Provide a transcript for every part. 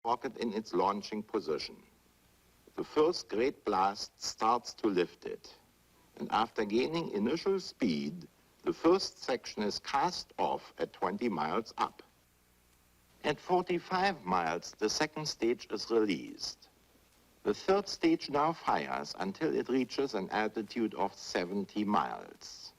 rocket in its launching position. The first great blast starts to lift it, and after gaining initial speed, the first section is cast off at 20 miles up. At 45 miles, the second stage is released. The third stage now fires until it reaches an altitude of 70 miles.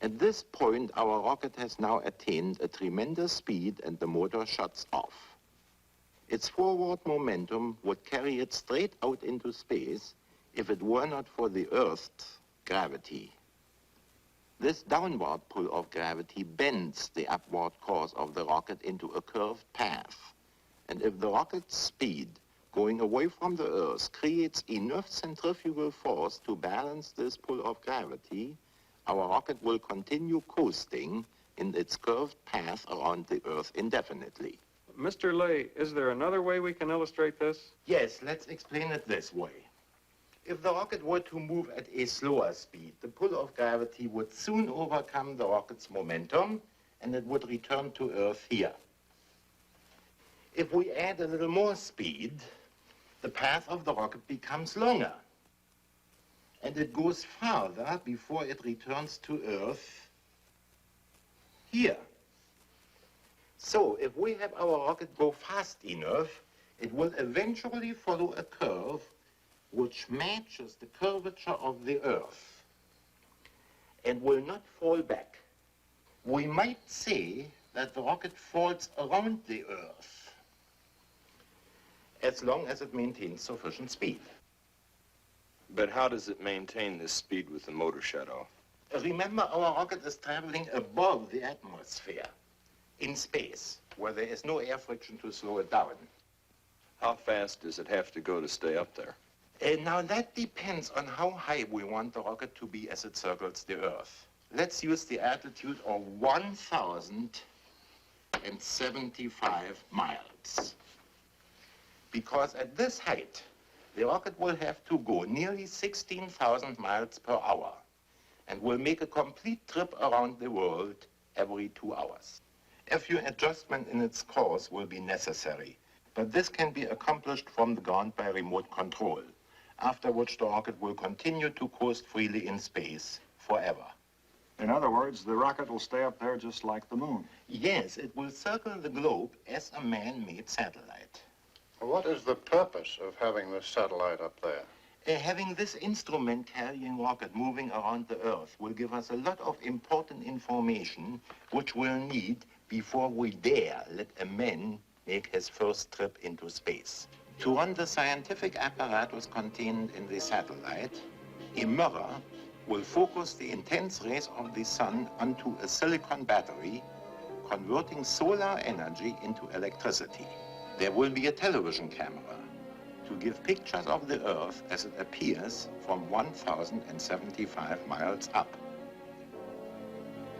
At this point, our rocket has now attained a tremendous speed and the motor shuts off. Its forward momentum would carry it straight out into space if it were not for the Earth's gravity. This downward pull of gravity bends the upward course of the rocket into a curved path. And if the rocket's speed going away from the Earth creates enough centrifugal force to balance this pull of gravity, our rocket will continue coasting in its curved path around the Earth indefinitely. Mr. Lay, is there another way we can illustrate this? Yes, let's explain it this way. If the rocket were to move at a slower speed, the pull of gravity would soon overcome the rocket's momentum and it would return to Earth here. If we add a little more speed, the path of the rocket becomes longer and it goes farther before it returns to Earth here. So if we have our rocket go fast enough, it will eventually follow a curve which matches the curvature of the Earth and will not fall back. We might say that the rocket falls around the Earth as long as it maintains sufficient speed. But how does it maintain this speed with the motor shut off? Remember, our rocket is traveling above the atmosphere in space, where there is no air friction to slow it down. How fast does it have to go to stay up there? Now that depends on how high we want the rocket to be as it circles the Earth. Let's use the altitude of 1,075 miles. Because at this height, the rocket will have to go nearly 16,000 miles per hour and will make a complete trip around the world every 2 hours. A few adjustments in its course will be necessary, but this can be accomplished from the ground by remote control, after which the rocket will continue to coast freely in space forever. In other words, the rocket will stay up there just like the moon. Yes, it will circle the globe as a man-made satellite. What is the purpose of having this satellite up there? Having this instrument-carrying rocket moving around the Earth will give us a lot of important information which we'll need before we dare let a man make his first trip into space. To run the scientific apparatus contained in the satellite, a mirror will focus the intense rays of the sun onto a silicon battery, converting solar energy into electricity. There will be a television camera to give pictures of the Earth as it appears from 1,075 miles up.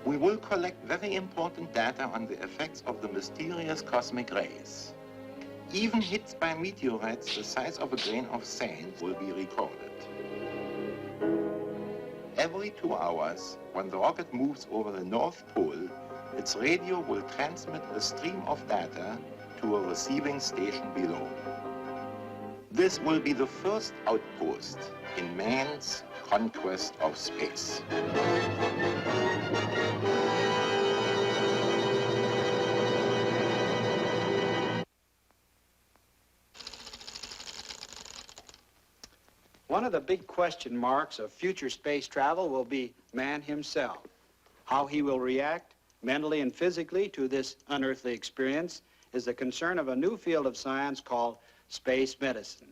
We will collect very important data on the effects of the mysterious cosmic rays. Even hits by meteorites the size of a grain of sand will be recorded. Every 2 hours, when the rocket moves over the North Pole, its radio will transmit a stream of data to a receiving station below. This will be the first outpost in man's conquest of space. One of the big question marks of future space travel will be man himself. How he will react mentally and physically to this unearthly experience is the concern of a new field of science called space medicine.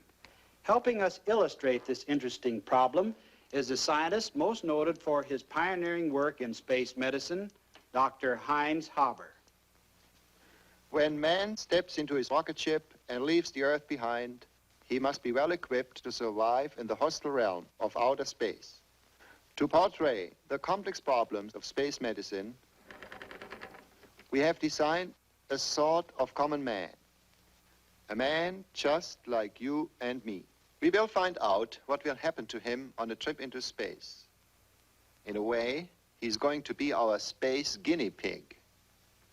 Helping us illustrate this interesting problem is the scientist most noted for his pioneering work in space medicine, Dr. Heinz Haber. When man steps into his rocket ship and leaves the Earth behind, he must be well equipped to survive in the hostile realm of outer space. To portray the complex problems of space medicine, we have designed a sort of common man. A man just like you and me. We will find out what will happen to him on a trip into space. In a way, he's going to be our space guinea pig.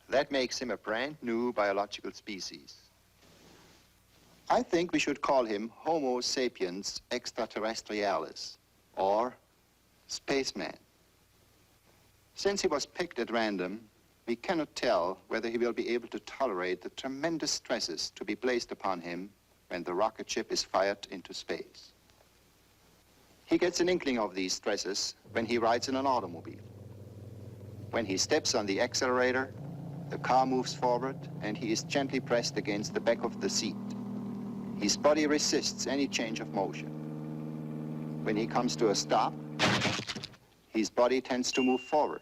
That makes him a brand new biological species. I think we should call him Homo sapiens extraterrestrialis, or spaceman. Since he was picked at random, we cannot tell whether he will be able to tolerate the tremendous stresses to be placed upon him when the rocket ship is fired into space. He gets an inkling of these stresses when he rides in an automobile. When he steps on the accelerator, the car moves forward and he is gently pressed against the back of the seat. His body resists any change of motion. When he comes to a stop, his body tends to move forward.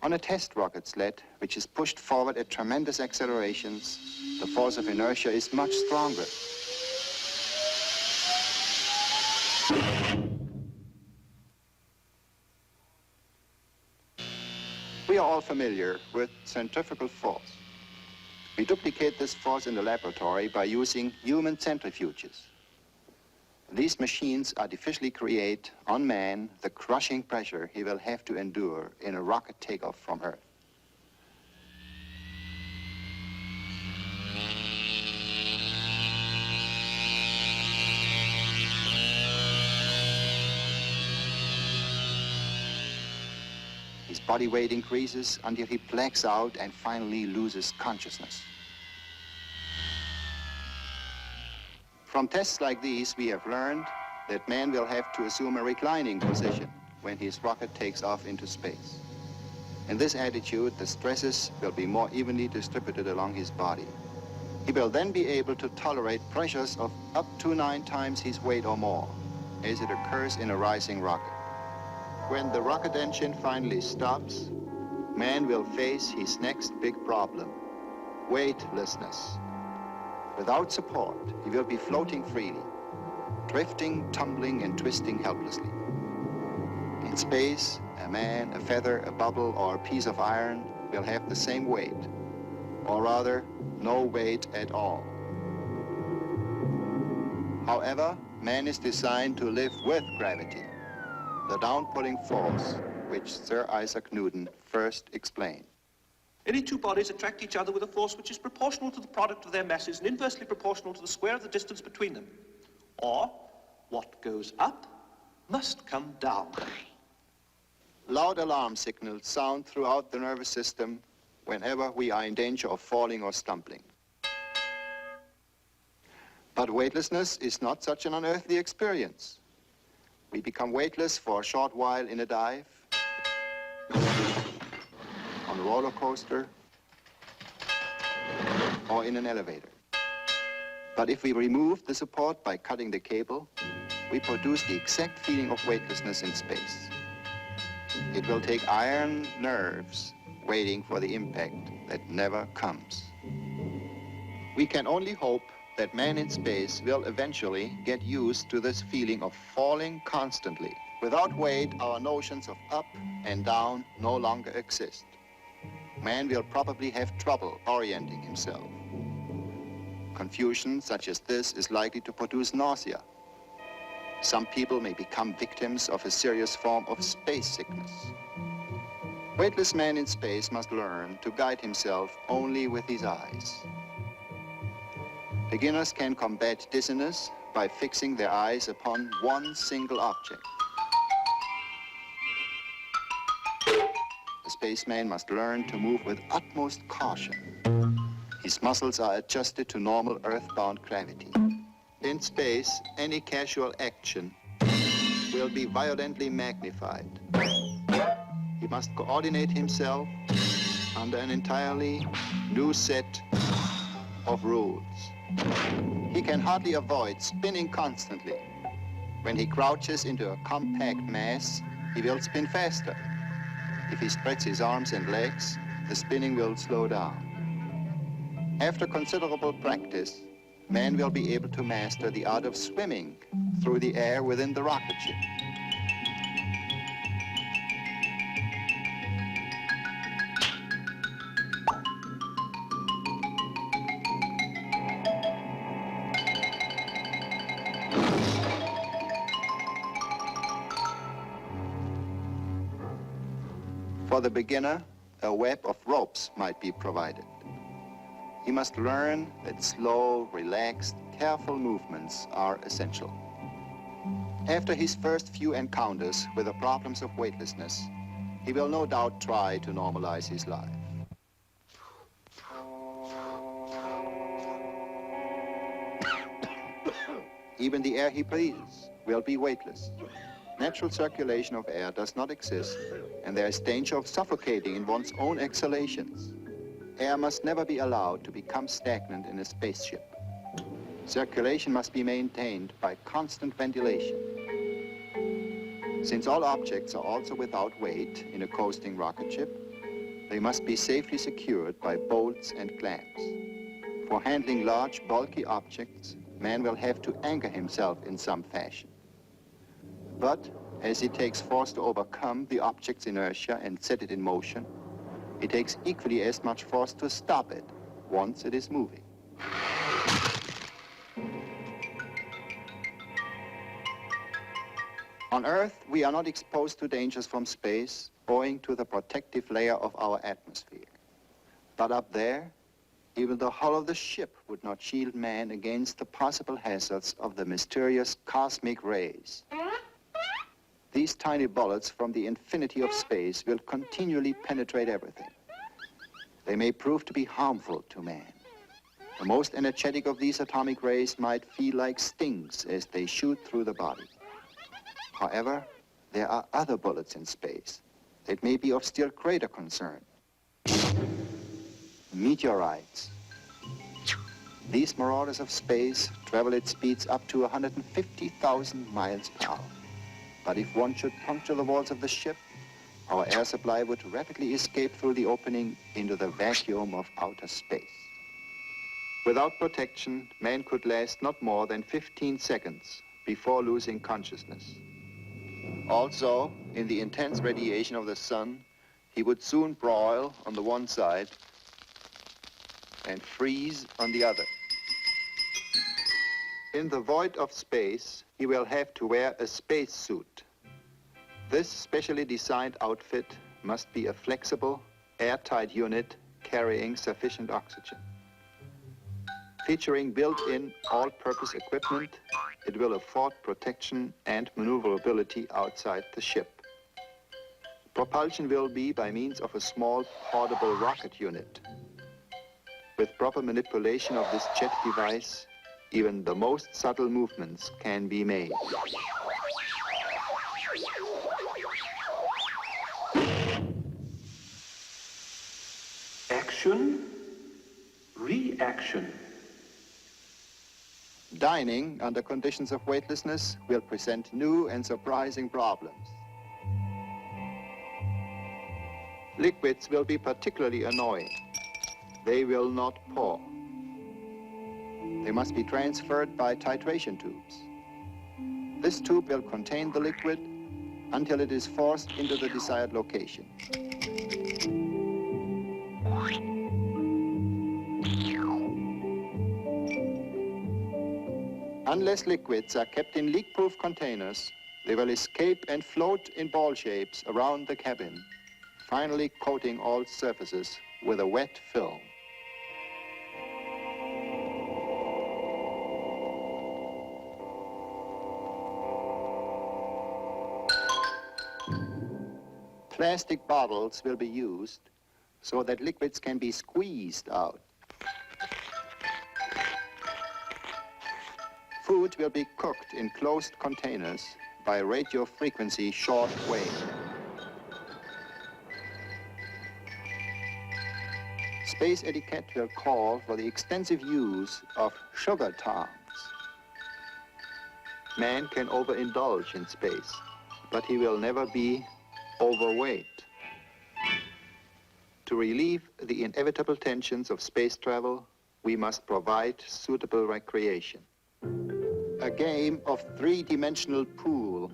On a test rocket sled, which is pushed forward at tremendous accelerations, the force of inertia is much stronger. We are all familiar with centrifugal force. We duplicate this force in the laboratory by using human centrifuges. These machines artificially create on man the crushing pressure he will have to endure in a rocket takeoff from Earth. His body weight increases until he blacks out and finally loses consciousness. From tests like these, we have learned that man will have to assume a reclining position when his rocket takes off into space. In this attitude, the stresses will be more evenly distributed along his body. He will then be able to tolerate pressures of up to 9 times his weight or more, as it occurs in a rising rocket. When the rocket engine finally stops, man will face his next big problem: weightlessness. Without support, he will be floating freely, drifting, tumbling, and twisting helplessly. In space, a man, a feather, a bubble, or a piece of iron will have the same weight, or rather, no weight at all. However, man is designed to live with gravity, the down-pulling force which Sir Isaac Newton first explained. Any two bodies attract each other with a force which is proportional to the product of their masses and inversely proportional to the square of the distance between them. Or, what goes up must come down. Loud alarm signals sound throughout the nervous system whenever we are in danger of falling or stumbling. But weightlessness is not such an unearthly experience. We become weightless for a short while in a dive, on a roller coaster, or in an elevator. But if we remove the support by cutting the cable, we produce the exact feeling of weightlessness in space. It will take iron nerves waiting for the impact that never comes. We can only hope that man in space will eventually get used to this feeling of falling constantly. Without weight, our notions of up and down no longer exist. Man will probably have trouble orienting himself. Confusion such as this is likely to produce nausea. Some people may become victims of a serious form of space sickness. Weightless man in space must learn to guide himself only with his eyes. Beginners can combat dizziness by fixing their eyes upon one single object. The spaceman must learn to move with utmost caution. His muscles are adjusted to normal earthbound gravity. In space, any casual action will be violently magnified. He must coordinate himself under an entirely new set of rules. He can hardly avoid spinning constantly. When he crouches into a compact mass, he will spin faster. If he spreads his arms and legs, the spinning will slow down. After considerable practice, man will be able to master the art of swimming through the air within the rocket ship. For the beginner, a web of ropes might be provided. he must learn that slow, relaxed, careful movements are essential. After his first few encounters with the problems of weightlessness, he will no doubt try to normalize his life. Even the air he breathes will be weightless. Natural circulation of air does not exist, and there is danger of suffocating in one's own exhalations. Air must never be allowed to become stagnant in a spaceship. Circulation must be maintained by constant ventilation. Since all objects are also without weight in a coasting rocket ship, they must be safely secured by bolts and clamps. For handling large, bulky objects, man will have to anchor himself in some fashion. But as it takes force to overcome the object's inertia and set it in motion, it takes equally as much force to stop it once it is moving. On Earth, we are not exposed to dangers from space owing to the protective layer of our atmosphere. But up there, even the hull of the ship would not shield man against the possible hazards of the mysterious cosmic rays. These tiny bullets from the infinity of space will continually penetrate everything. They may prove to be harmful to man. The most energetic of these atomic rays might feel like stings as they shoot through the body. However, there are other bullets in space that may be of still greater concern. Meteorites. These marauders of space travel at speeds up to 150,000 miles per hour. But if one should puncture the walls of the ship, our air supply would rapidly escape through the opening into the vacuum of outer space. Without protection, man could last not more than 15 seconds before losing consciousness. Also, in the intense radiation of the sun, he would soon broil on the one side and freeze on the other. In the void of space, he will have to wear a space suit. This specially designed outfit must be a flexible, airtight unit carrying sufficient oxygen. Featuring built-in all-purpose equipment, it will afford protection and maneuverability outside the ship. Propulsion will be by means of a small portable rocket unit. With proper manipulation of this jet device, even the most subtle movements can be made. Action, reaction. Dining under conditions of weightlessness will present new and surprising problems. Liquids will be particularly annoying. They will not pour. They must be transferred by titration tubes. This tube will contain the liquid until it is forced into the desired location. Unless liquids are kept in leak-proof containers, they will escape and float in ball shapes around the cabin, finally coating all surfaces with a wet film. Plastic bottles will be used so that liquids can be squeezed out. Food will be cooked in closed containers by radio frequency short wave. Space etiquette will call for the extensive use of sugar tongs. Man can overindulge in space, but he will never be overweight. To relieve the inevitable tensions of space travel, we must provide suitable recreation. A game of three-dimensional pool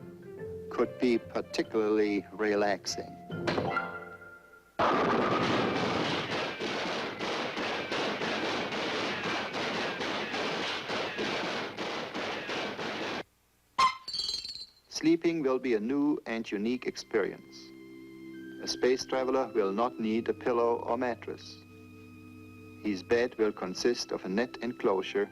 could be particularly relaxing. Sleeping will be a new and unique experience. A space traveler will not need a pillow or mattress. His bed will consist of a net enclosure